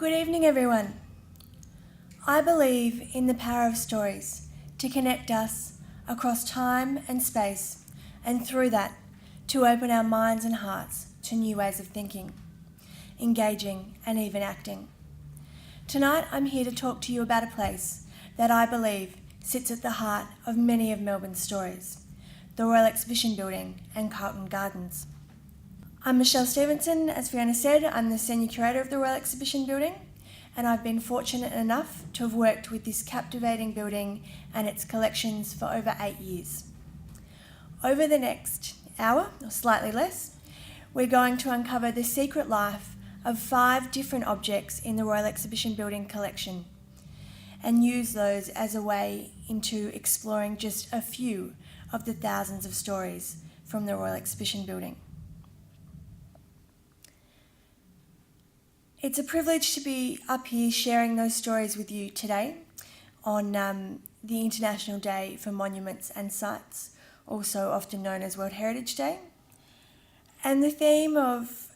Good evening, everyone. I believe in the power of stories to connect us across time and space, and through that, to open our minds and hearts to new ways of thinking, engaging, and even acting. Tonight, I'm here to talk to you about a place that I believe sits at the heart of many of Melbourne's stories, the Royal Exhibition Building and Carlton Gardens. I'm Michelle Stevenson. As Fiona said, I'm the Senior Curator of the Royal Exhibition Building, and I've been fortunate enough to have worked with this captivating building and its collections for over 8 years. Over the next hour, or slightly less, we're going to uncover the secret life of 5 different objects in the Royal Exhibition Building collection and use those as a way into exploring just a few of the thousands of stories from the Royal Exhibition Building. It's a privilege to be up here sharing those stories with you today on the International Day for Monuments and Sites, also often known as World Heritage Day. And the theme of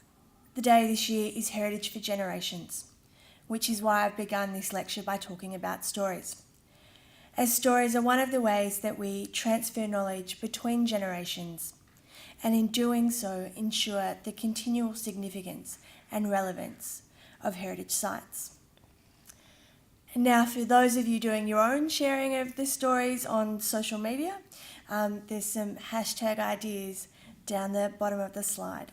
the day this year is Heritage for Generations, which is why I've begun this lecture by talking about stories. As stories are one of the ways that we transfer knowledge between generations, and in doing so ensure the continual significance and relevance of heritage sites. And now for those of you doing your own sharing of the stories on social media, there's some hashtag ideas down the bottom of the slide.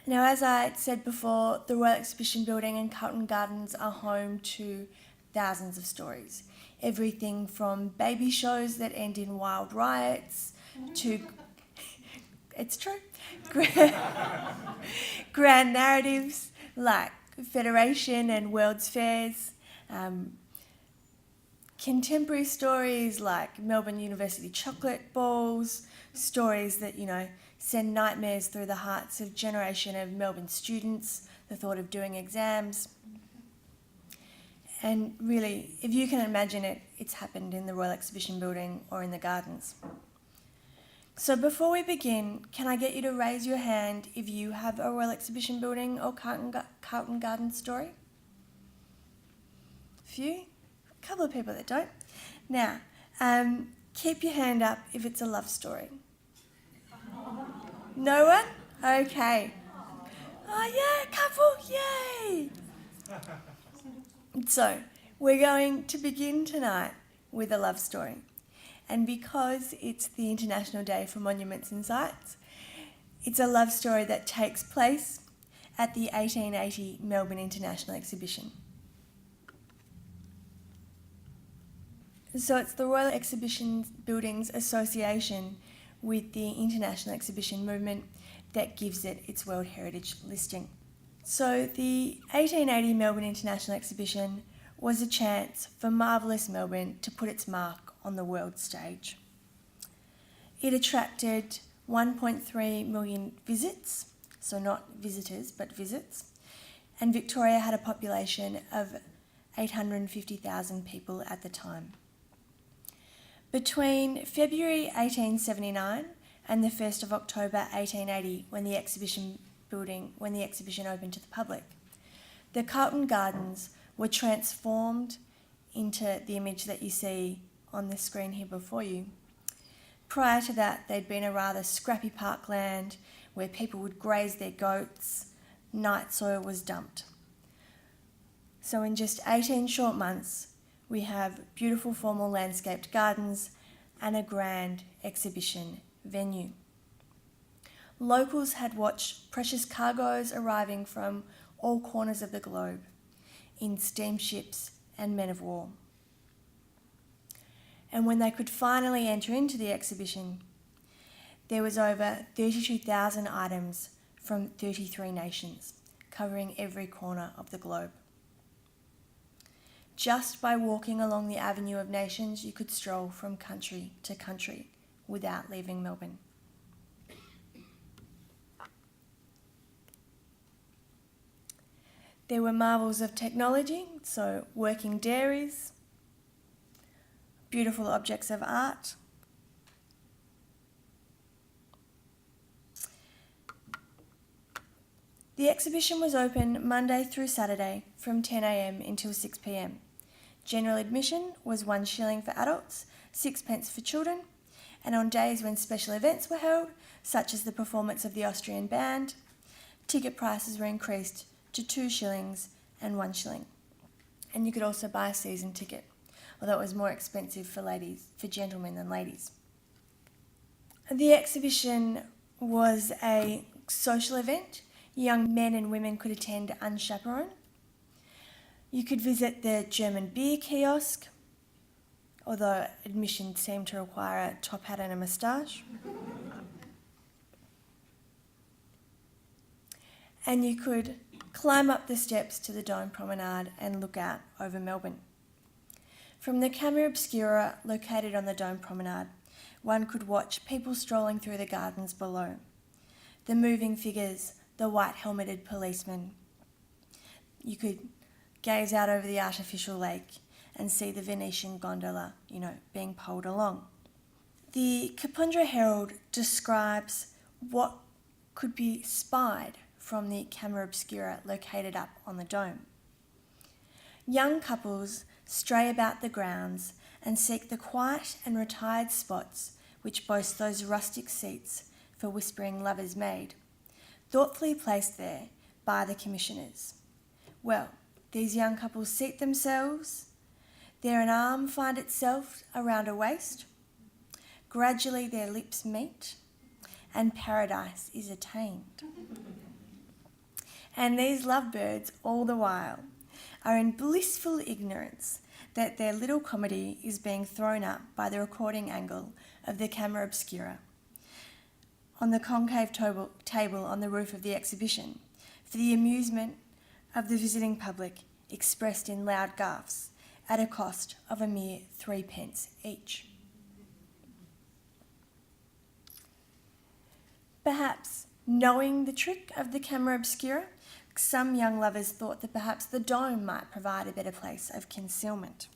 Now, as I said before, the Royal Exhibition Building and Carlton Gardens are home to thousands of stories. Everything from baby shows that end in wild riots to, it's true, grand narratives like Federation and World's Fairs, contemporary stories like Melbourne University chocolate balls, stories that, send nightmares through the hearts of a generation of Melbourne students, the thought of doing exams. And really, if you can imagine it, it's happened in the Royal Exhibition Building or in the gardens. So before we begin, can I get you to raise your hand if you have a Royal Exhibition Building or Carlton Gardens story? A few? A couple of people that don't. Now, keep your hand up if it's a love story. No one? Okay. Oh yeah, a couple, yay! So, we're going to begin tonight with a love story. And because it's the International Day for Monuments and Sites, it's a love story that takes place at the 1880 Melbourne International Exhibition. So it's the Royal Exhibition Buildings Association with the International Exhibition Movement that gives it its World Heritage listing. So the 1880 Melbourne International Exhibition was a chance for marvellous Melbourne to put its mark on the world stage. It attracted 1.3 million visits, so not visitors but visits, and Victoria had a population of 850,000 people at the time. Between February 1879 and the 1st of October 1880, when the exhibition opened to the public, the Carlton Gardens were transformed into the image that you see on the screen here before you. Prior to that, they'd been a rather scrappy parkland where people would graze their goats, night soil was dumped. So in just 18 short months, we have beautiful formal landscaped gardens and a grand exhibition venue. Locals had watched precious cargoes arriving from all corners of the globe in steamships and men of war. And when they could finally enter into the exhibition, there was over 32,000 items from 33 nations, covering every corner of the globe. Just by walking along the Avenue of Nations, you could stroll from country to country without leaving Melbourne. There were marvels of technology, so working dairies, beautiful objects of art, The exhibition was open Monday through Saturday from 10 a.m. until 6 p.m. General admission was $1 for adults, 6p for children, and on days when special events were held, such as the performance of the Austrian band, ticket prices were increased to $2 and $1. And you could also buy a season ticket, although it was more expensive for gentlemen than ladies. The exhibition was a social event. Young men and women could attend unchaperoned. You could visit the German beer kiosk, although admission seemed to require a top hat and a moustache. And you could climb up the steps to the Dome Promenade and look out over Melbourne. From the Camera Obscura located on the Dome Promenade, one could watch people strolling through the gardens below. The moving figures, the white-helmeted policemen. You could gaze out over the artificial lake and see the Venetian gondola, being poled along. The Kapundra Herald describes what could be spied from the Camera Obscura located up on the dome. Young couples stray about the grounds and seek the quiet and retired spots which boast those rustic seats for whispering lovers made, thoughtfully placed there by the commissioners. Well, these young couples seat themselves, there an arm find itself around a waist, gradually their lips meet, and paradise is attained. And these lovebirds all the while are in blissful ignorance that their little comedy is being thrown up by the recording angle of the Camera Obscura on the concave table on the roof of the exhibition for the amusement of the visiting public, expressed in loud guffs at a cost of a mere 3p each. Perhaps, knowing the trick of the Camera Obscura, some young lovers thought that perhaps the dome might provide a better place of concealment,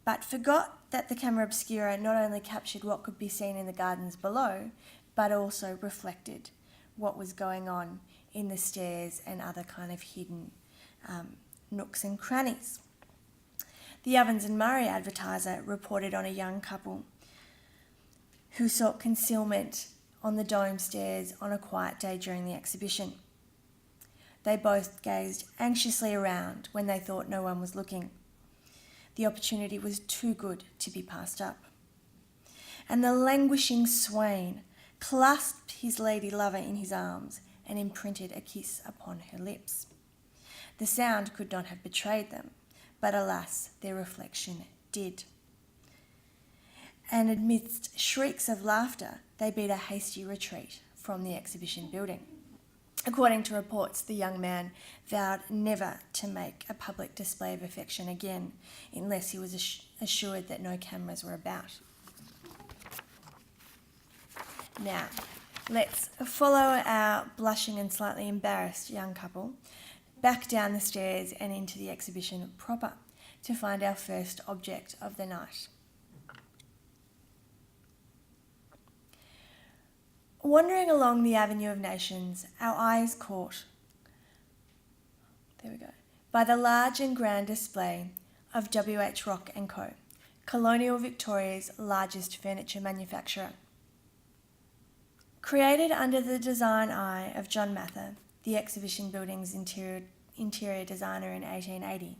but forgot that the Camera Obscura not only captured what could be seen in the gardens below, but also reflected what was going on in the stairs and other kind of hidden nooks and crannies. The Ovens and Murray Advertiser reported on a young couple who sought concealment on the dome stairs on a quiet day during the exhibition. They both gazed anxiously around when they thought no one was looking. The opportunity was too good to be passed up. And the languishing swain clasped his lady lover in his arms and imprinted a kiss upon her lips. The sound could not have betrayed them, but alas, their reflection did. And amidst shrieks of laughter, they beat a hasty retreat from the exhibition building. According to reports, the young man vowed never to make a public display of affection again unless he was assured that no cameras were about. Now, let's follow our blushing and slightly embarrassed young couple back down the stairs and into the exhibition proper to find our first object of the night. Wandering along the Avenue of Nations, our eyes caught, by the large and grand display of W.H. Rock & Co., colonial Victoria's largest furniture manufacturer. Created under the design eye of John Mather, the exhibition building's interior designer in 1880,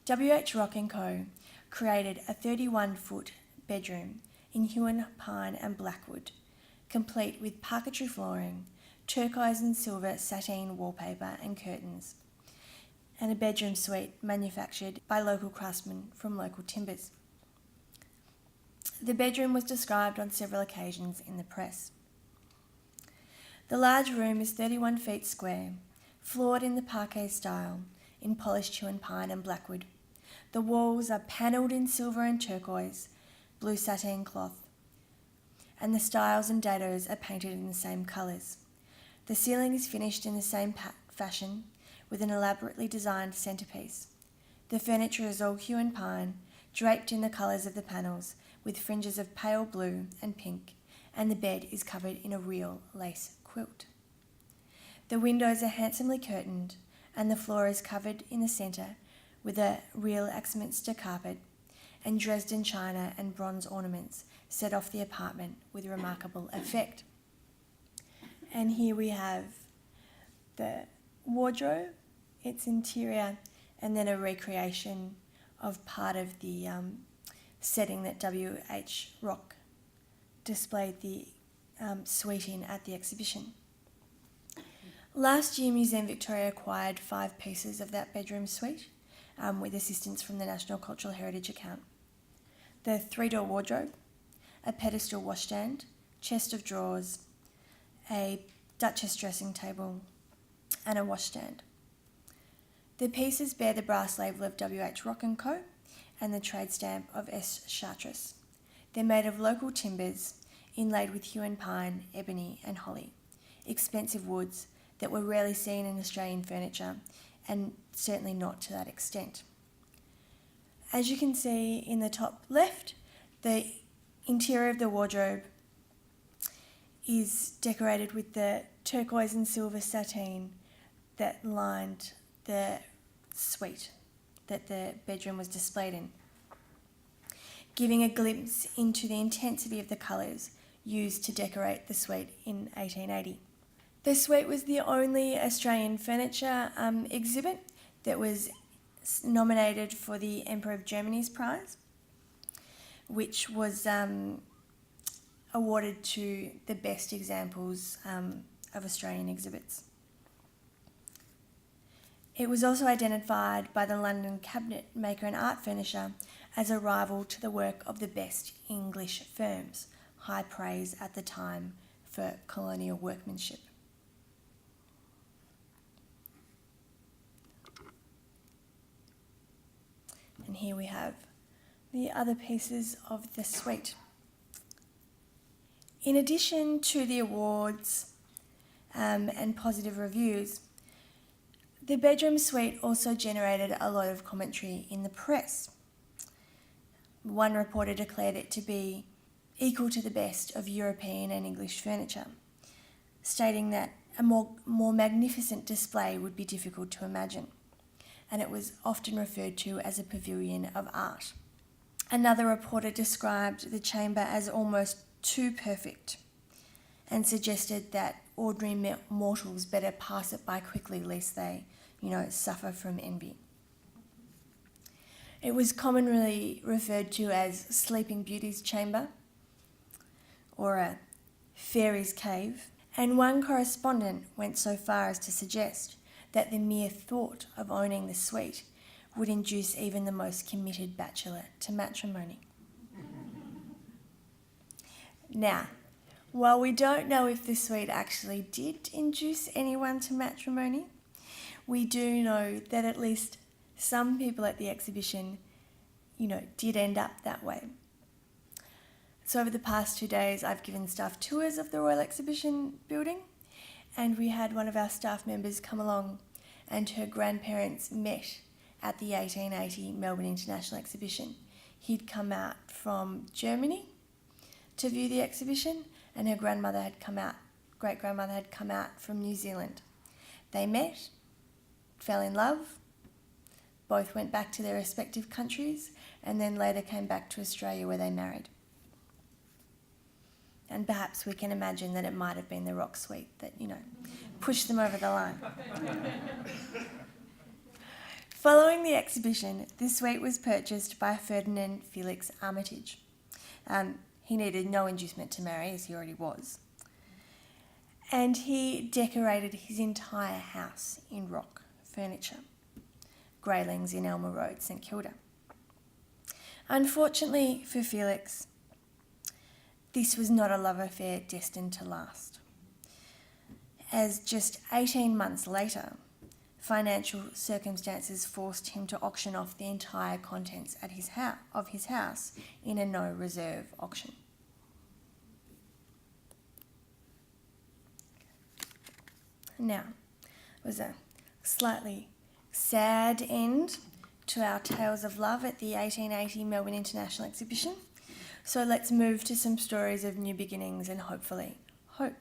W.H. Rock & Co. created a 31-foot bedroom in hewn pine and blackwood, complete with parquetry flooring, turquoise and silver sateen wallpaper and curtains, and a bedroom suite manufactured by local craftsmen from local timbers. The bedroom was described on several occasions in the press. The large room is 31 feet square, floored in the parquet style, in polished hewn pine and blackwood. The walls are panelled in silver and turquoise, blue sateen cloth, and the stiles and dados are painted in the same colours. The ceiling is finished in the same fashion, with an elaborately designed centrepiece. The furniture is all hewn pine, draped in the colours of the panels, with fringes of pale blue and pink, and the bed is covered in a real lace quilt. The windows are handsomely curtained, and the floor is covered in the centre with a real Axminster carpet, and Dresden china and bronze ornaments set off the apartment with remarkable effect. And here we have the wardrobe, its interior, and then a recreation of part of the setting that W.H. Rock displayed the suite in at the exhibition. Last year, Museum Victoria acquired 5 pieces of that bedroom suite with assistance from the National Cultural Heritage account. The 3-door wardrobe, a pedestal washstand, chest of drawers, a Duchess dressing table, and a washstand. The pieces bear the brass label of W.H. Rock & Co. and the trade stamp of S. Chartres. They're made of local timbers, inlaid with hewn pine, ebony and holly, expensive woods that were rarely seen in Australian furniture, and certainly not to that extent. As you can see in the top left, the interior of the wardrobe is decorated with the turquoise and silver sateen that lined the suite that the bedroom was displayed in, giving a glimpse into the intensity of the colours used to decorate the suite in 1880. The suite was the only Australian furniture exhibit that was nominated for the Emperor of Germany's prize, which was awarded to the best examples of Australian exhibits. It was also identified by the London cabinet maker and art furnisher as a rival to the work of the best English firms, high praise at the time for colonial workmanship. And here we have the other pieces of the suite. In addition to the awards and positive reviews, the bedroom suite also generated a lot of commentary in the press. One reporter declared it to be equal to the best of European and English furniture, stating that a more magnificent display would be difficult to imagine, and it was often referred to as a pavilion of art. Another reporter described the chamber as almost too perfect and suggested that ordinary mortals better pass it by quickly lest they, suffer from envy. It was commonly referred to as Sleeping Beauty's chamber or a fairy's cave, and one correspondent went so far as to suggest that the mere thought of owning the suite would induce even the most committed bachelor to matrimony. Now, while we don't know if the suite actually did induce anyone to matrimony, we do know that at least some people at the exhibition, did end up that way. So over the past 2 days, I've given staff tours of the Royal Exhibition building, and we had one of our staff members come along, and her grandparents met at the 1880 Melbourne International Exhibition. He'd come out from Germany to view the exhibition, and her great-grandmother had come out from New Zealand. They met, fell in love, both went back to their respective countries, and then later came back to Australia where they married. And perhaps we can imagine that it might have been the rock suite that, pushed them over the line. Following the exhibition, the suite was purchased by Ferdinand Felix Armitage. He needed no inducement to marry, as he already was. And he decorated his entire house in rock furniture. Greylings in Elmer Road, St Kilda. Unfortunately for Felix, this was not a love affair destined to last, as just 18 months later, financial circumstances forced him to auction off the entire contents at his house in a no-reserve auction. Now, it was a slightly sad end to our tales of love at the 1880 Melbourne International Exhibition. So let's move to some stories of new beginnings and hopefully hope.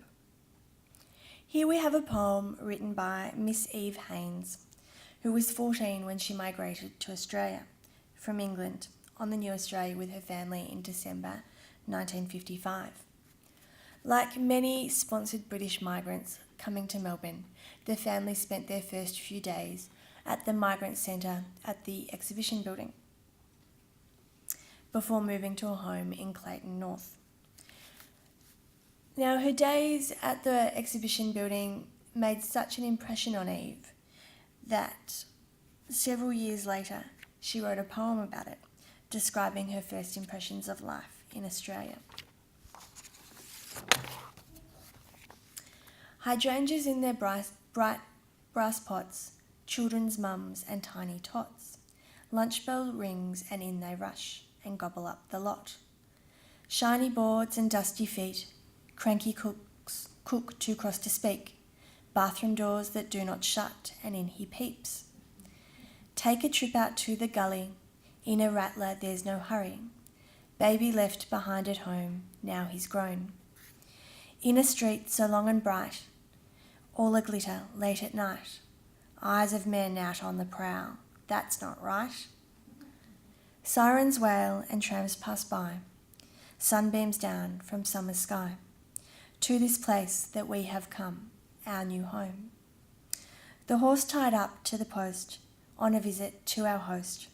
Here we have a poem written by Miss Eve Haynes, who was 14 when she migrated to Australia from England on the New Australia with her family in December 1955. Like many sponsored British migrants coming to Melbourne, the family spent their first few days at the Migrant Centre at the Exhibition Building before moving to a home in Clayton North. Now, her days at the Exhibition Building made such an impression on Eve that several years later she wrote a poem about it, describing her first impressions of life in Australia. Hydrangeas in their bright brass pots, children's mums and tiny tots. Lunch bell rings and in they rush and gobble up the lot. Shiny boards and dusty feet, cranky cooks, cook too cross to speak, bathroom doors that do not shut and in he peeps. Take a trip out to the gully, in a rattler there's no hurry, baby left behind at home, now he's grown. In a street so long and bright, all a glitter late at night, eyes of men out on the prowl, that's not right. Sirens wail and trams pass by, sunbeams down from summer sky, to this place that we have come, our new home. The horse tied up to the post, on a visit to our host,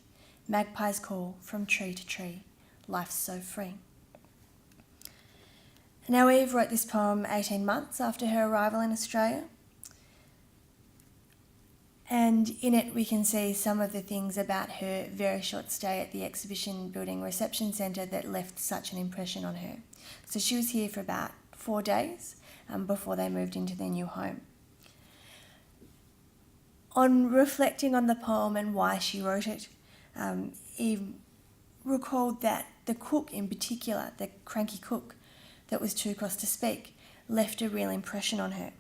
magpies call from tree to tree, life's so free. Now Eve wrote this poem 18 months after her arrival in Australia, and in it we can see some of the things about her very short stay at the Exhibition Building Reception Centre that left such an impression on her. So she was here for about 4 days before they moved into their new home. On reflecting on the poem and why she wrote it, Eve recalled that the cook in particular, the cranky cook that was too cross to speak, left a real impression on her.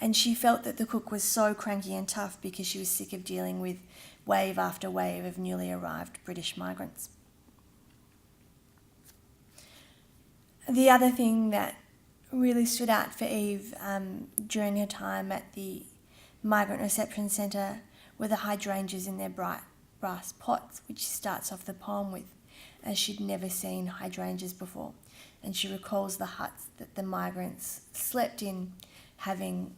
And she felt that the cook was so cranky and tough because she was sick of dealing with wave after wave of newly arrived British migrants. The other thing that really stood out for Eve during her time at the Migrant Reception Centre were the hydrangeas in their bright brass pots, which she starts off the poem with, as she'd never seen hydrangeas before. And she recalls the huts that the migrants slept in, having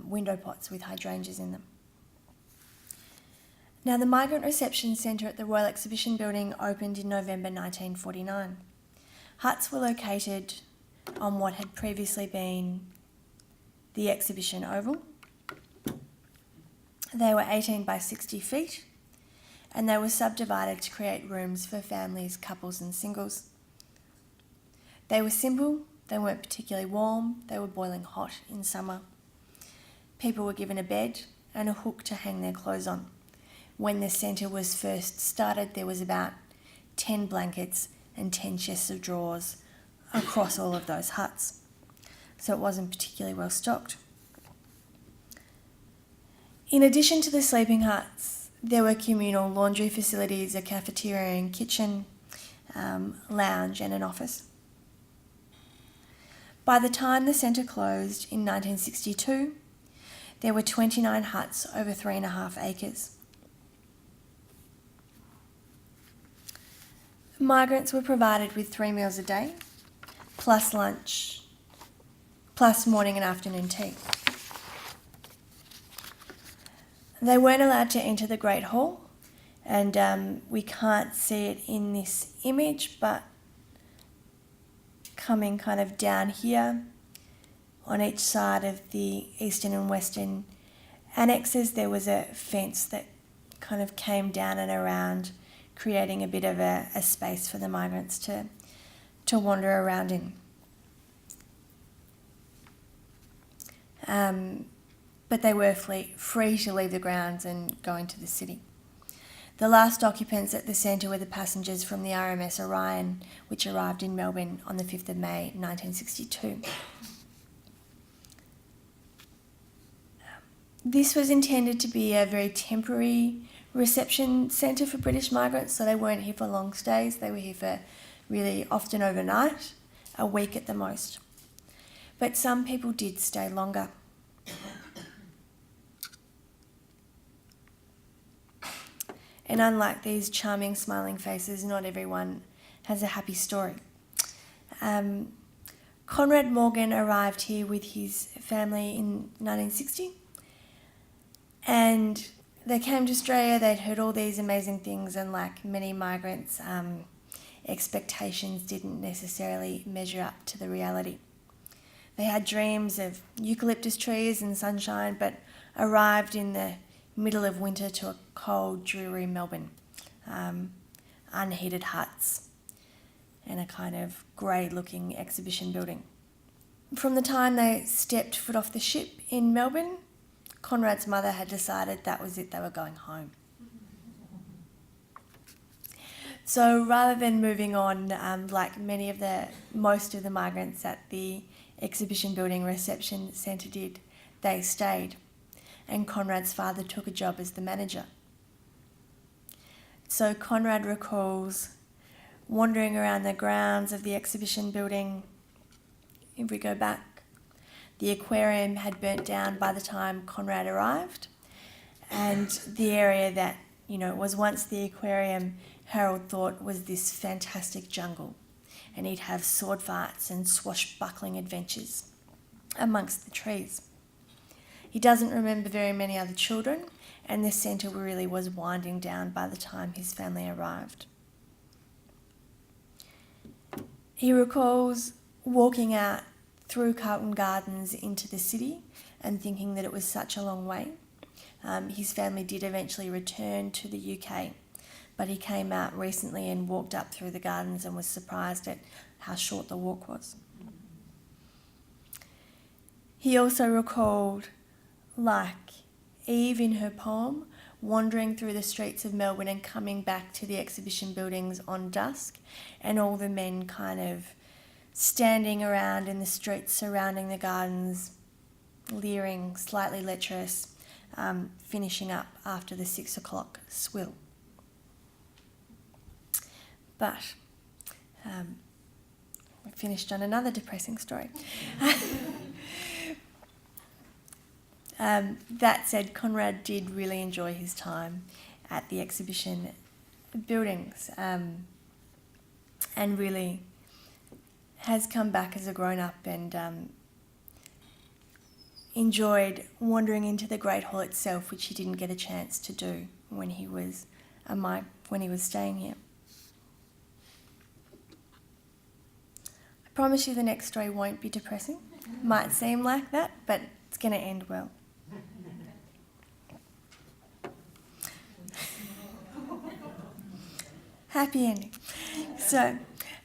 window pots with hydrangeas in them. Now, the Migrant Reception Centre at the Royal Exhibition Building opened in November 1949. Huts were located on what had previously been the Exhibition Oval. They were 18 by 60 feet, and they were subdivided to create rooms for families, couples and singles. They were simple, they weren't particularly warm, they were boiling hot in summer. People were given a bed and a hook to hang their clothes on. When the centre was first started, there was about 10 blankets and 10 chests of drawers across all of those huts. So it wasn't particularly well stocked. In addition to the sleeping huts, there were communal laundry facilities, a cafeteria and kitchen, lounge and an office. By the time the centre closed in 1962, there were 29 huts over 3.5 acres. Migrants were provided with 3 meals a day, plus lunch, plus morning and afternoon tea. They weren't allowed to enter the Great Hall, and we can't see it in this image, but coming kind of down here on each side of the eastern and western annexes, there was a fence that kind of came down and around, creating a bit of a space for the migrants to wander around in. But they were free to leave the grounds and go into the city. The last occupants at the centre were the passengers from the RMS Orion, which arrived in Melbourne on the 5th of May 1962. This was intended to be a very temporary reception centre for British migrants, so they weren't here for long stays. They were here for really often overnight, a week at the most. But some people did stay longer. And unlike these charming, smiling faces, not everyone has a happy story. Conrad Morgan arrived here with his family in 1960, and they came to Australia. They'd heard all these amazing things, and like many migrants, expectations didn't necessarily measure up to the reality. They had dreams of eucalyptus trees and sunshine, but arrived in the middle of winter to a cold, dreary Melbourne. Unheated huts and a kind of grey-looking exhibition building. From the time they stepped foot off the ship in Melbourne, Conrad's mother had decided that was it, they were going home. So rather than moving on, like most of the migrants at the exhibition building reception centre did, they stayed, and Conrad's father took a job as the manager. So Conrad recalls wandering around the grounds of the exhibition building. If we go back, the aquarium had burnt down by the time Conrad arrived, and the area that, was once the aquarium, Harold thought was this fantastic jungle, and he'd have sword fights and swashbuckling adventures amongst the trees. He doesn't remember very many other children, and the centre really was winding down by the time his family arrived. He recalls walking out through Carlton Gardens into the city and thinking that it was such a long way. His family did eventually return to the UK, but he came out recently and walked up through the gardens and was surprised at how short the walk was. He also recalled, like Eve in her poem, wandering through the streets of Melbourne and coming back to the exhibition buildings on dusk, and all the men kind of standing around in the streets surrounding the gardens, leering, slightly lecherous, finishing up after the 6 o'clock swill. But we finished on another depressing story. That said, Conrad did really enjoy his time at the exhibition buildings, and really has come back as a grown-up and enjoyed wandering into the Great Hall itself, which he didn't get a chance to do when he was staying here. I promise you the next story won't be depressing. Might seem like that, but it's going to end well. Happy ending. So,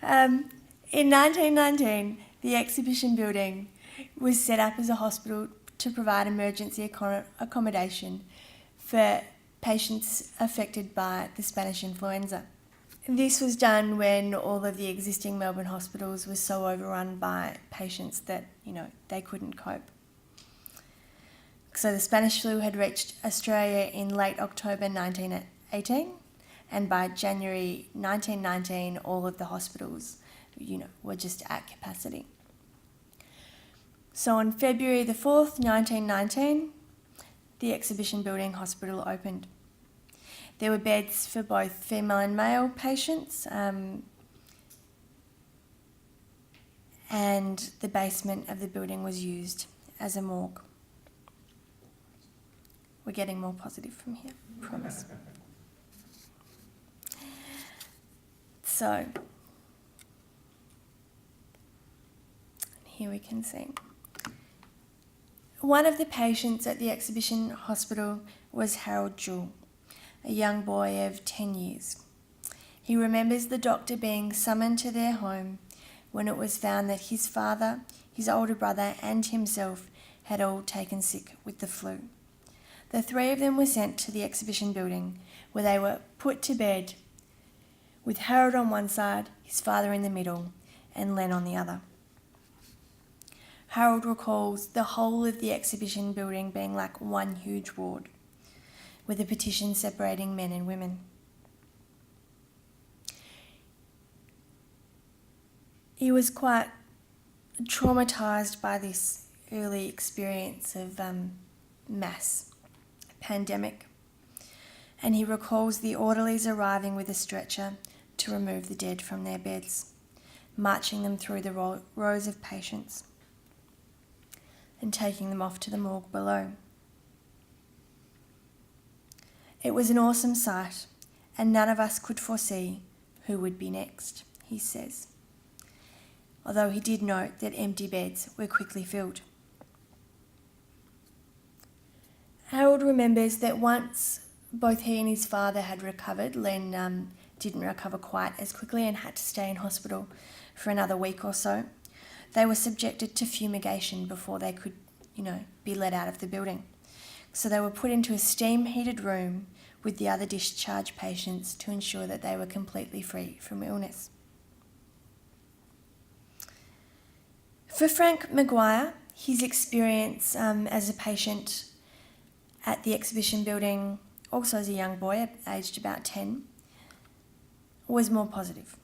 in 1919, the exhibition building was set up as a hospital to provide emergency accommodation for patients affected by the Spanish influenza. This was done when all of the existing Melbourne hospitals were so overrun by patients that, they couldn't cope. So the Spanish flu had reached Australia in late October 1918, and by January 1919, all of the hospitals, were just at capacity. So on February the 4th, 1919, the exhibition building hospital opened. There were beds for both female and male patients, and the basement of the building was used as a morgue. We're getting more positive from here, I promise. So, here we can see. One of the patients at the exhibition hospital was Harold Jewell, a young boy of 10 years. He remembers the doctor being summoned to their home when it was found that his father, his older brother and himself had all taken sick with the flu. The three of them were sent to the exhibition building, where they were put to bed with Harold on one side, his father in the middle, and Len on the other. Harold recalls the whole of the exhibition building being like one huge ward, with a partition separating men and women. He was quite traumatised by this early experience of mass pandemic, and he recalls the orderlies arriving with a stretcher to remove the dead from their beds, marching them through the rows of patients and taking them off to the morgue below. It was an awesome sight, and none of us could foresee who would be next, he says, although he did note that empty beds were quickly filled. Harold remembers that once both he and his father had recovered, Len didn't recover quite as quickly and had to stay in hospital for another week or so. They were subjected to fumigation before they could, be let out of the building. So they were put into a steam-heated room with the other discharged patients to ensure that they were completely free from illness. For Frank Maguire, his experience as a patient at the exhibition building, also as a young boy, aged about 10, was more positive.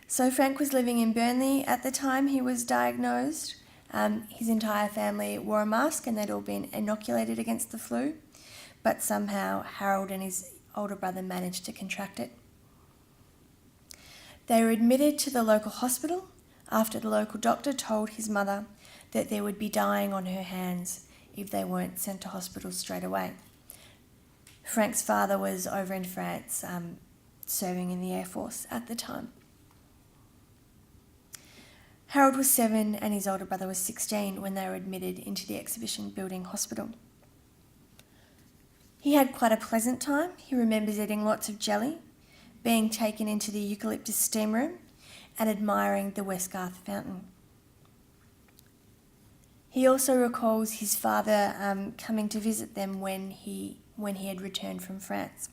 So Frank was living in Burnley at the time he was diagnosed. His entire family wore a mask and they'd all been inoculated against the flu, but somehow Harold and his older brother managed to contract it. They were admitted to the local hospital after the local doctor told his mother that there would be dying on her hands if they weren't sent to hospital straight away. Frank's father was over in France, serving in the Air Force at the time. Harold was 7 and his older brother was 16 when they were admitted into the exhibition building hospital. He had quite a pleasant time. He remembers eating lots of jelly, being taken into the eucalyptus steam room and admiring the Westgarth fountain. He also recalls his father coming to visit them when he had returned from France,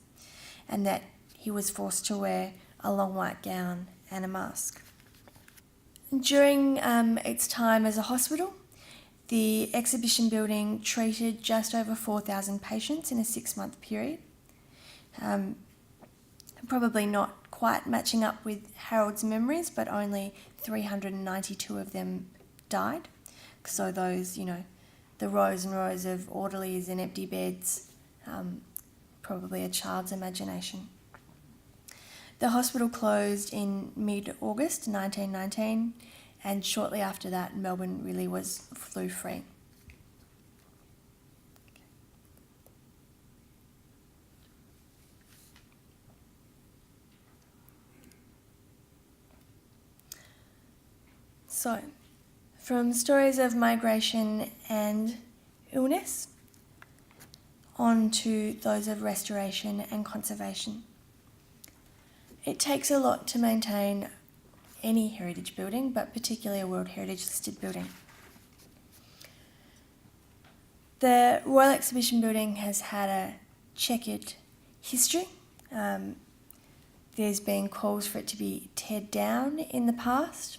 and that he was forced to wear a long white gown and a mask. During its time as a hospital, the exhibition building treated just over 4,000 patients in a 6-month period. Probably not quite matching up with Harold's memories, but only 392 of them died. So those, the rows and rows of orderlies and empty beds, probably a child's imagination. The hospital closed in mid-August 1919, and shortly after that, Melbourne really was flu-free. So, from stories of migration and illness, on to those of restoration and conservation. It takes a lot to maintain any heritage building, but particularly a World Heritage listed building. The Royal Exhibition Building has had a checkered history. There's been calls for it to be teared down in the past,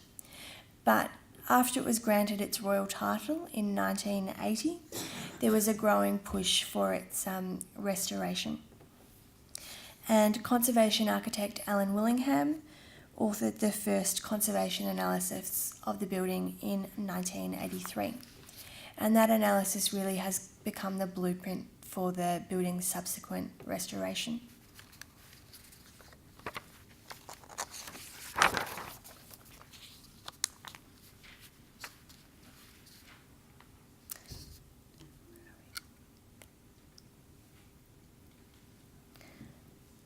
but after it was granted its royal title in 1980, there was a growing push for its restoration. And conservation architect Alan Willingham authored the first conservation analysis of the building in 1983. And that analysis really has become the blueprint for the building's subsequent restoration.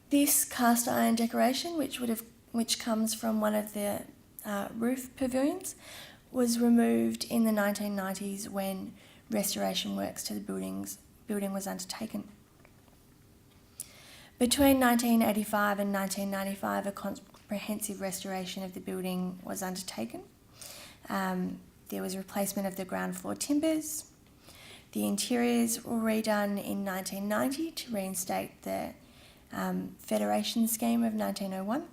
This cast iron decoration, which comes from one of the roof pavilions, was removed in the 1990s when restoration works to the building was undertaken. Between 1985 and 1995, a comprehensive restoration of the building was undertaken. There was replacement of the ground floor timbers. The interiors were redone in 1990 to reinstate the Federation scheme of 1901.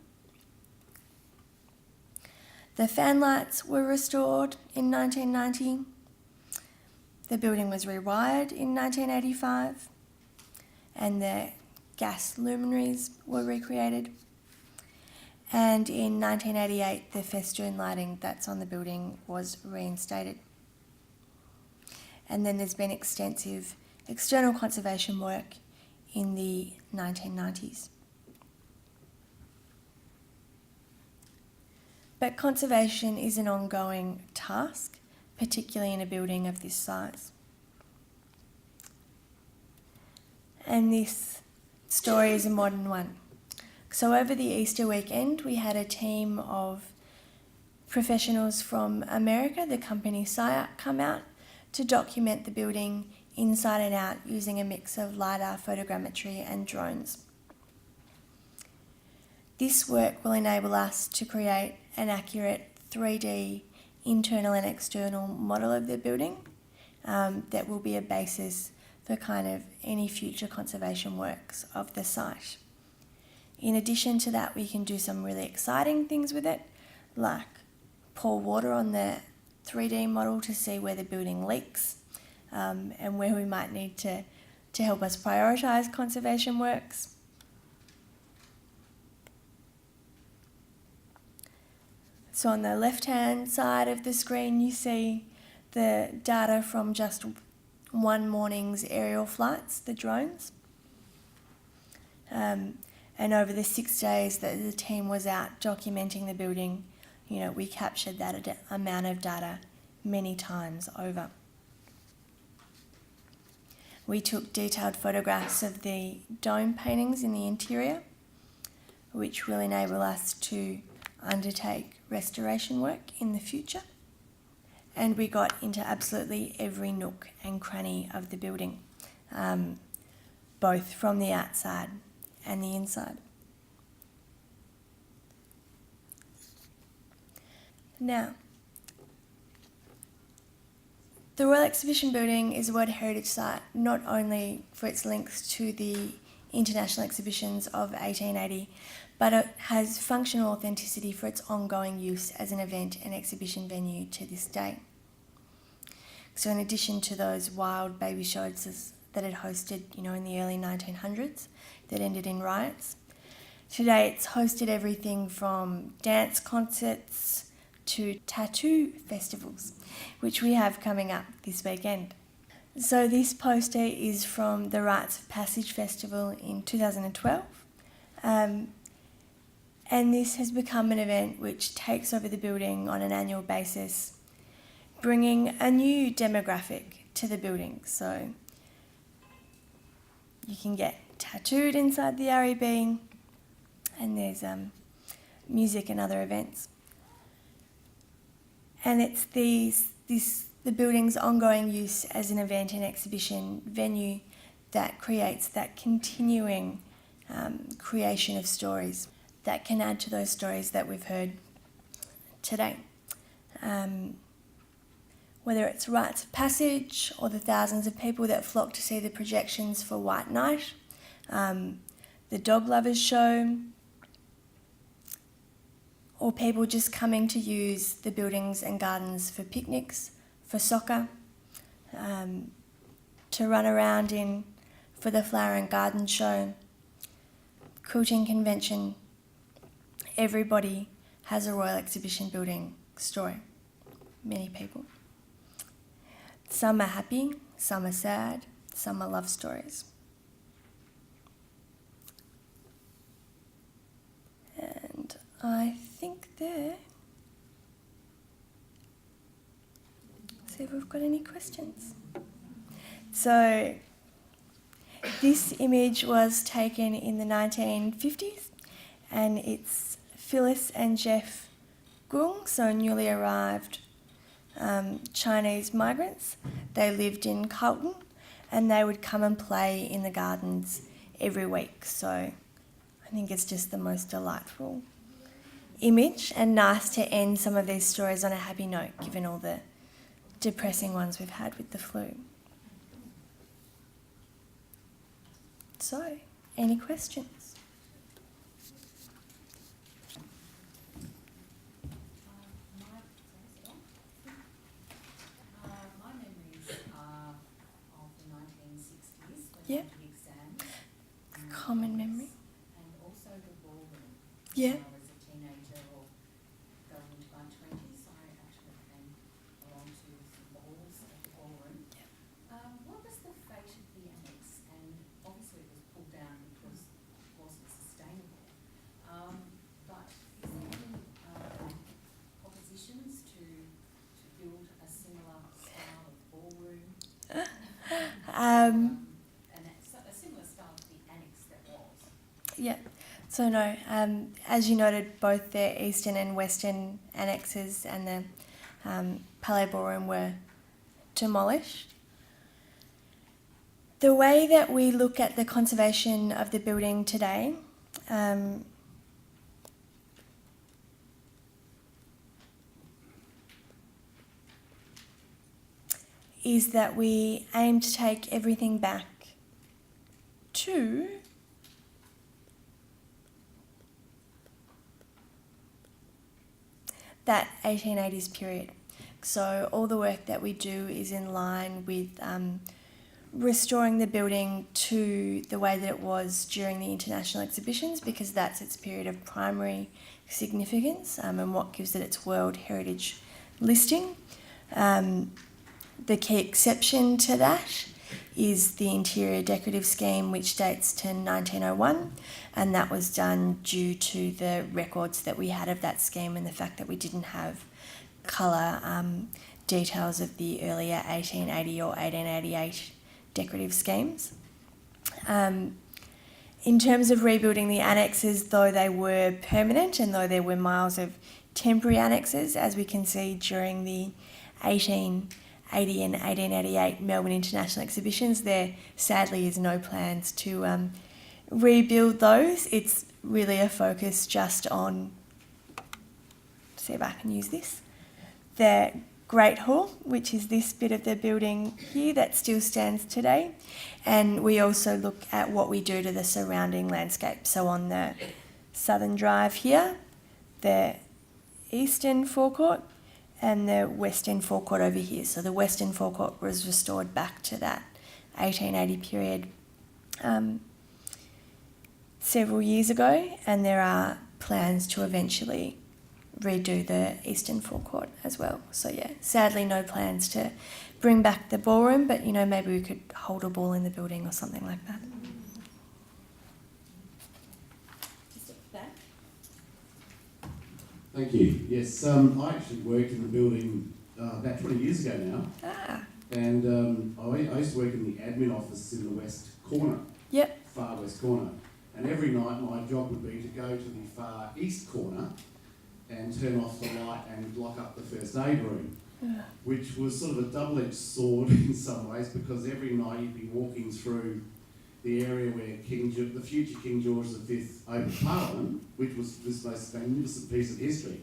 The fan lights were restored in 1990. The building was rewired in 1985, and the gas luminaries were recreated. And in 1988, the festoon lighting that's on the building was reinstated. And then there's been extensive external conservation work in the 1990s. But conservation is an ongoing task, particularly in a building of this size. And this story is a modern one. So over the Easter weekend, we had a team of professionals from America, the company SciArt, come out to document the building inside and out using a mix of LiDAR, photogrammetry and drones. This work will enable us to create an accurate 3D internal and external model of the building that will be a basis for kind of any future conservation works of the site. In addition to that, we can do some really exciting things with it, like pour water on the 3D model to see where the building leaks and where we might need to help us prioritise conservation works. So on the left-hand side of the screen, you see the data from just one morning's aerial flights, the drones. And over the 6 days that the team was out documenting the building, we captured that amount of data many times over. We took detailed photographs of the dome paintings in the interior, which will enable us to undertake restoration work in the future. And we got into absolutely every nook and cranny of the building, both from the outside and the inside. Now, the Royal Exhibition Building is a World Heritage Site not only for its links to the international exhibitions of 1880, but it has functional authenticity for its ongoing use as an event and exhibition venue to this day. So in addition to those wild baby shows that it hosted, in the early 1900s that ended in riots, today it's hosted everything from dance concerts to tattoo festivals, which we have coming up this weekend. So this poster is from the Rites of Passage Festival in 2012. And this has become an event which takes over the building on an annual basis, bringing a new demographic to the building. So you can get tattooed inside the REB, and there's music and other events. And it's the building's ongoing use as an event and exhibition venue that creates that continuing creation of stories that can add to those stories that we've heard today. Whether it's rites of passage or the thousands of people that flock to see the projections for White Night, the Dog Lovers Show, or people just coming to use the buildings and gardens for picnics, for soccer, to run around in for the Flower and Garden Show, quilting convention. Everybody has a Royal Exhibition Building story. Many people. Some are happy, some are sad, some are love stories. And I think there. See if we've got any questions. So this image was taken in the 1950s, and it's Phyllis and Jeff Gung, so newly arrived Chinese migrants. They lived in Carlton, and they would come and play in the gardens every week. So I think it's just the most delightful image, and nice to end some of these stories on a happy note, given all the depressing ones we've had with the flu. So, any questions? My memories are of the 1960s when Yeah. I did exams. Common memory. And also the ballroom Yeah. when I was a teenager. It's a similar style to the annex that was. Yeah. So no, as you noted, both the eastern and western annexes and the Palais Ballroom were demolished. The way that we look at the conservation of the building today is that we aim to take everything back to that 1880s period. So all the work that we do is in line with restoring the building to the way that it was during the international exhibitions, because that's its period of primary significance and what gives it its World Heritage listing. The key exception to that is the interior decorative scheme, which dates to 1901, and that was done due to the records that we had of that scheme and the fact that we didn't have colour details of the earlier 1880 or 1888 decorative schemes. In terms of rebuilding the annexes, though they were permanent and though there were miles of temporary annexes, as we can see during the 1880 and 1888 Melbourne International Exhibitions, there sadly is no plans to rebuild those. It's really a focus just on, see if I can use this, the Great Hall, which is this bit of the building here that still stands today. And we also look at what we do to the surrounding landscape. So on the Southern Drive here, the Eastern Forecourt and the Western Forecourt over here. So the Western Forecourt was restored back to that 1880 period several years ago, and there are plans to eventually redo the Eastern Forecourt as well. So yeah, sadly no plans to bring back the ballroom, but you know, maybe we could hold a ball in the building or something like that. Just at the back. Thank you. Yes, I actually worked in the building about 20 years ago now. And I used to work in the admin office in the west corner. Yep. Far west corner. And every night my job would be to go to the far east corner and turn off the light and lock up the first aid room, which was sort of a double-edged sword in some ways, because every night you'd be walking through the area where the future King George V opened Parliament, which was this most magnificent piece of history,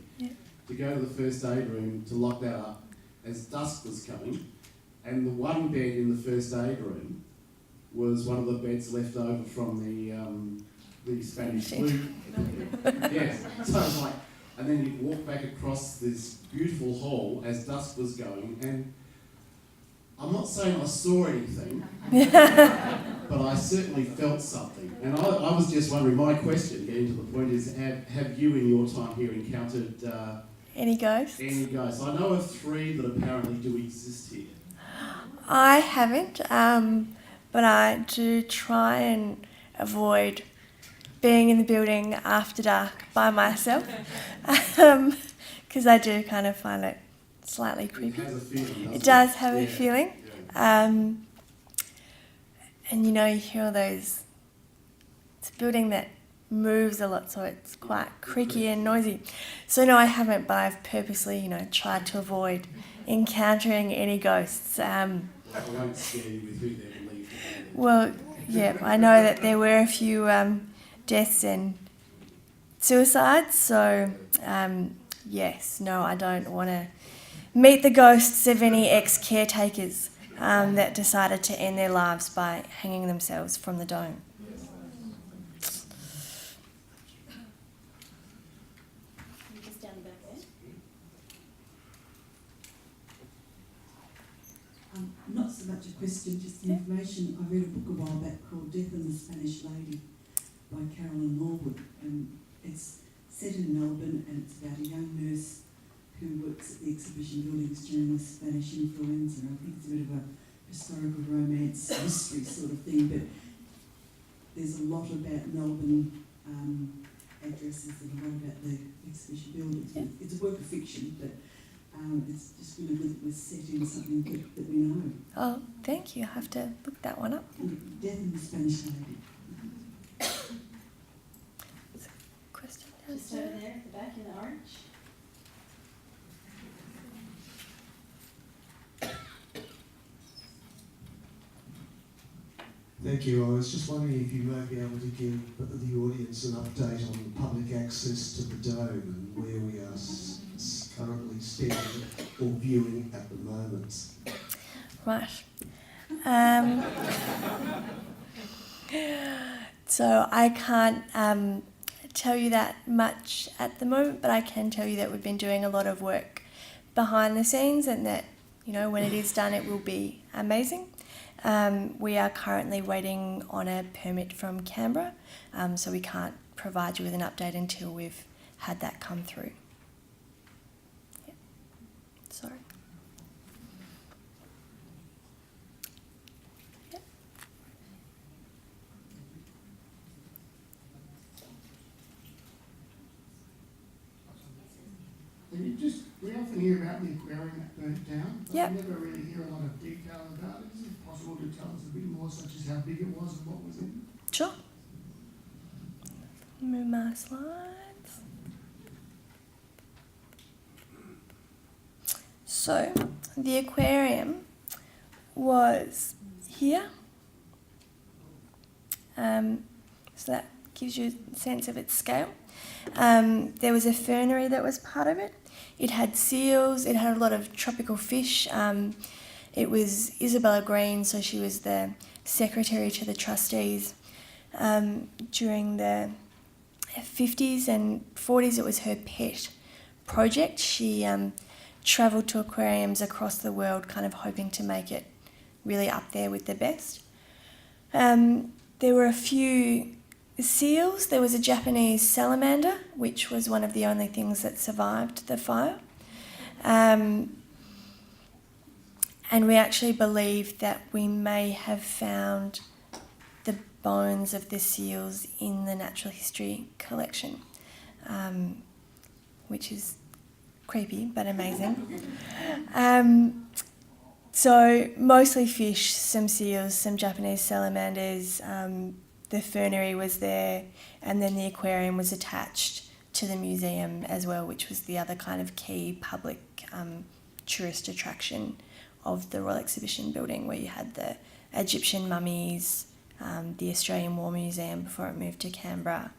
to go to the first aid room to lock that up as dusk was coming. And the one bed in the first aid room was one of the beds left over from the Spanish flu. Yes, so it's like, and then you'd walk back across this beautiful hall as dusk was going, and I'm not saying I saw anything, but I certainly felt something. And I was just wondering, my question, getting to the point, is have you in your time here encountered any ghosts? Any ghosts? I know of 3 that apparently do exist here. I haven't, but I do try and avoid being in the building after dark by myself, because I do kind of find it slightly creepy. It has a feeling, it does have a feeling. Yeah. And you know, you hear all those, it's a building that moves a lot, so it's quite creaky and noisy. So no, I haven't, but I've purposely, you know, tried to avoid encountering any ghosts. I won't scare you with who they believe to be. Well, yeah, I know that there were a few deaths and suicides, so yes, no, I don't want to meet the ghosts of any ex-caretakers that decided to end their lives by hanging themselves from the dome. Just down the back there. Not so much a question, just the information. I read a book a while back called Death and the Spanish Lady by Carolyn Norwood, and it's set in Melbourne, and it's about a young nurse who works at the exhibition buildings during the Spanish influenza. I think it's a bit of a historical romance mystery sort of thing, but there's a lot about Melbourne addresses and a lot about the exhibition buildings. It's a work of fiction, but It's just really good that we're set in something that we know. Oh, thank you. I have to look that one up. Death in the Spanish Lady. Question Just over there at the back in the orange. Thank you. I was just wondering if you might be able to give the audience an update on public access to the dome and where we are currently standing or viewing at the moment. Right. So I can't tell you that much at the moment, but I can tell you that we've been doing a lot of work behind the scenes, and that, you know, when it is done, it will be amazing. We are currently waiting on a permit from Canberra, so we can't provide you with an update until we've had that come through. Yeah. Sorry. Yeah. We often hear about the aquarium that burnt down, but Yep. we never really hear a lot of detail about it. Is it possible to tell us a bit more, such as how big it was and what was in it? Sure. Move my slides. So, the aquarium was here. So that gives you a sense of its scale. There was a fernery that was part of it. It had seals, it had a lot of tropical fish. It was Isabella Green, so she was the secretary to the trustees. During the 50s and 40s, it was her pet project. She travelled to aquariums across the world, kind of hoping to make it really up there with the best. There were a few seals. There was a Japanese salamander, which was one of the only things that survived the fire. And we actually believe that we may have found the bones of the seals in the natural history collection, which is creepy but amazing. So mostly fish, some seals, some Japanese salamanders. The fernery was there, and then the aquarium was attached to the museum as well, which was the other kind of key public tourist attraction of the Royal Exhibition building, where you had the Egyptian mummies, the Australian War Museum before it moved to Canberra,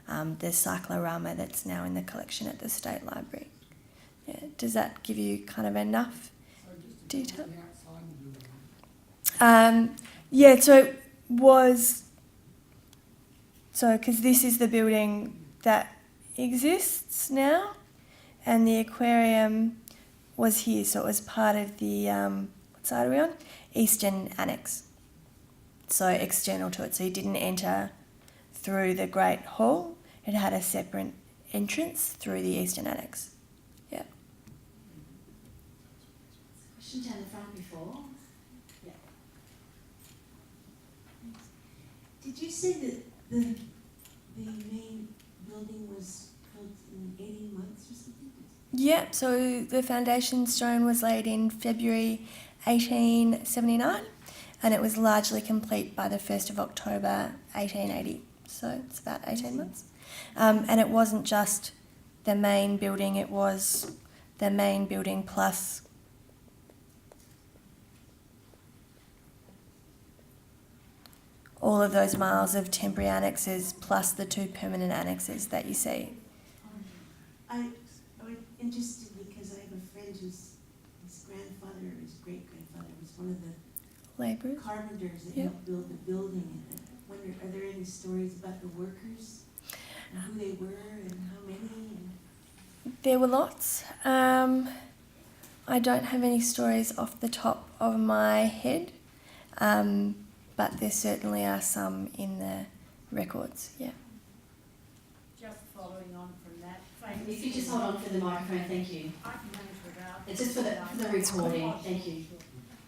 the cyclorama that's now in the collection at the State Library. Yeah, does that give you kind of enough detail? The outside of the building. Yeah, so it was... So, because this is the building that exists now, and the aquarium was here, so it was part of the, what side are we on? Eastern Annex. So external to it, so you didn't enter through the Great Hall. It had a separate entrance through the Eastern Annex. Yeah. Question down the front before. Yeah. Did you say that the main building was built in 18 months or something? Yeah, so the foundation stone was laid in February 1879, and it was largely complete by the 1st of October 1880. So it's about 18 months. And it wasn't just the main building, it was the main building plus all of those miles of temporary annexes plus the 2 permanent annexes that you see. I'm interested because I have a friend whose his grandfather or his great-grandfather was one of the Labourers. carpenters that Yep. helped build the building. And I wonder, are there any stories about the workers and who they were and how many? And There were lots. I don't have any stories off the top of my head, but there certainly are some in the records, yeah. Just following on from that. if you just hold on for the microphone, thank you. I can manage without. It's just for the recording, thank you.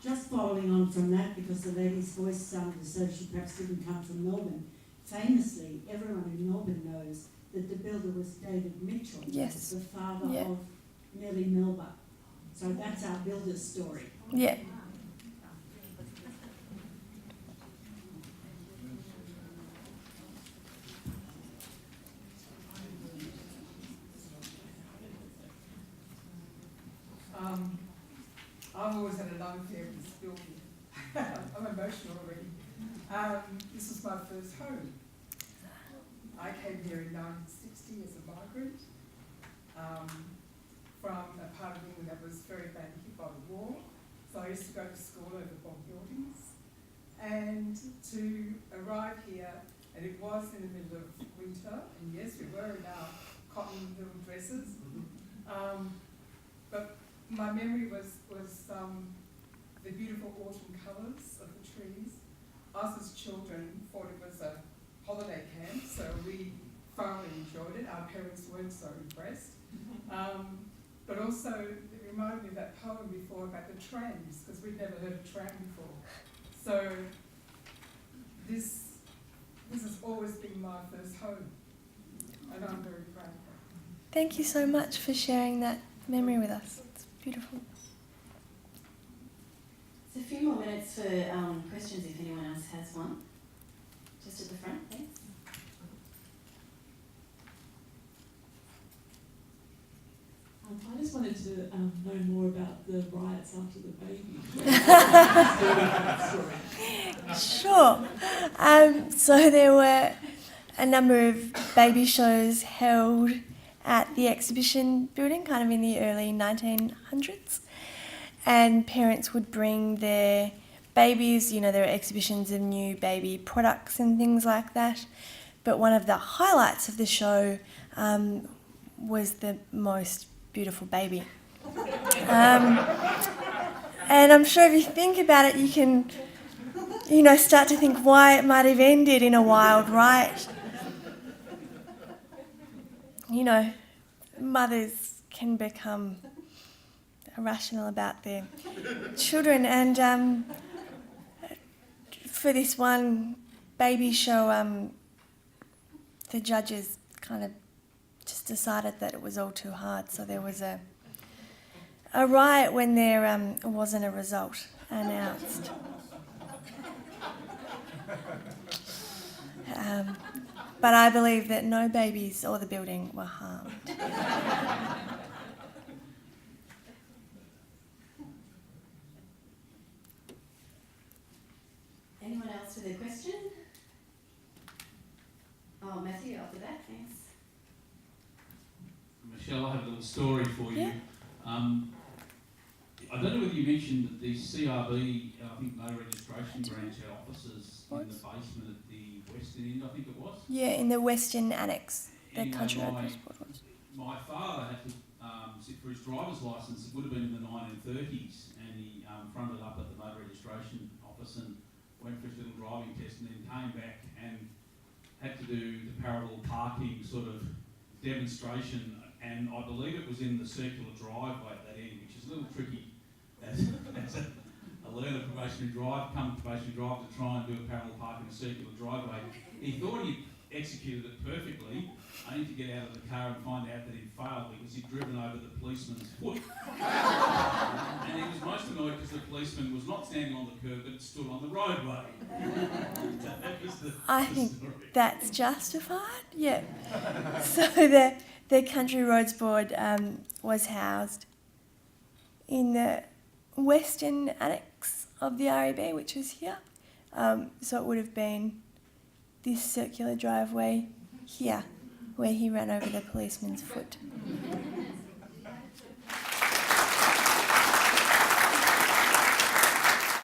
Just following on from that, because the lady's voice sounded as though she perhaps didn't come from Melbourne. Famously, everyone in Melbourne knows that the builder was David Mitchell, Yes. the father Yeah. of Nellie Melba, So that's our builder's story. Yeah. I've always had a love affair with this building. I'm emotional already. This was my first home. I came here in 1960 as a migrant from a part of England that was very badly hit by the war. So I used to go to school over bomb buildings. And to arrive here, and it was in the middle of winter, and yes, we were in our cotton little dresses. But my memory was the beautiful autumn colours of the trees. Us as children thought it was a holiday camp, so we thoroughly enjoyed it. Our parents weren't so impressed. But also, it reminded me of that poem before about the trams, because we'd never heard of tram before. So this has always been my first home, and I'm very proud of it. Thank you so much for sharing that memory with us. It's beautiful. So a few more minutes for questions if anyone else has one. Just at the front, thanks. I just wanted to know more about the riots after the baby. Sure. So there were a number of baby shows held at the exhibition building, kind of in the early 1900s. And parents would bring their babies, there were exhibitions of new baby products and things like that. But one of the highlights of the show was the most beautiful baby. And I'm sure if you think about it, you can, start to think why it might have ended in a wild riot. Mothers can become irrational about their children, and for this one baby show, the judges kind of just decided that it was all too hard, so there was a riot when there wasn't a result announced. But I believe that no babies or the building were harmed. Anyone else with a question? Oh, Matthew, after that, thanks. Michelle, I have a little story for you. Yeah. I don't know whether you mentioned that the CRB, I think no registration branch had offices in the basement at the western end, I think it was. Yeah, in the Western Annex, the Anyway, Country Road Passport was. My father had to sit for his driver's licence. It would have been in the 1930s, and he fronted up at the motor registration office and went for his little driving test, and then came back and had to do the parallel parking sort of demonstration, and I believe it was in the circular driveway at that end, which is a little tricky as a learner probationary drive, to try and do a parallel park in a circular driveway. He thought he'd executed it perfectly, only to get out of the car and find out that he'd failed because he'd driven over the policeman's foot. And he was most annoyed because the policeman was not standing on the curb but stood on the roadway. I think that's justified, yeah. So the Country Roads Board was housed in the Western Annex of the REB, which was here. So it would have been this circular driveway here, where he ran over the policeman's foot.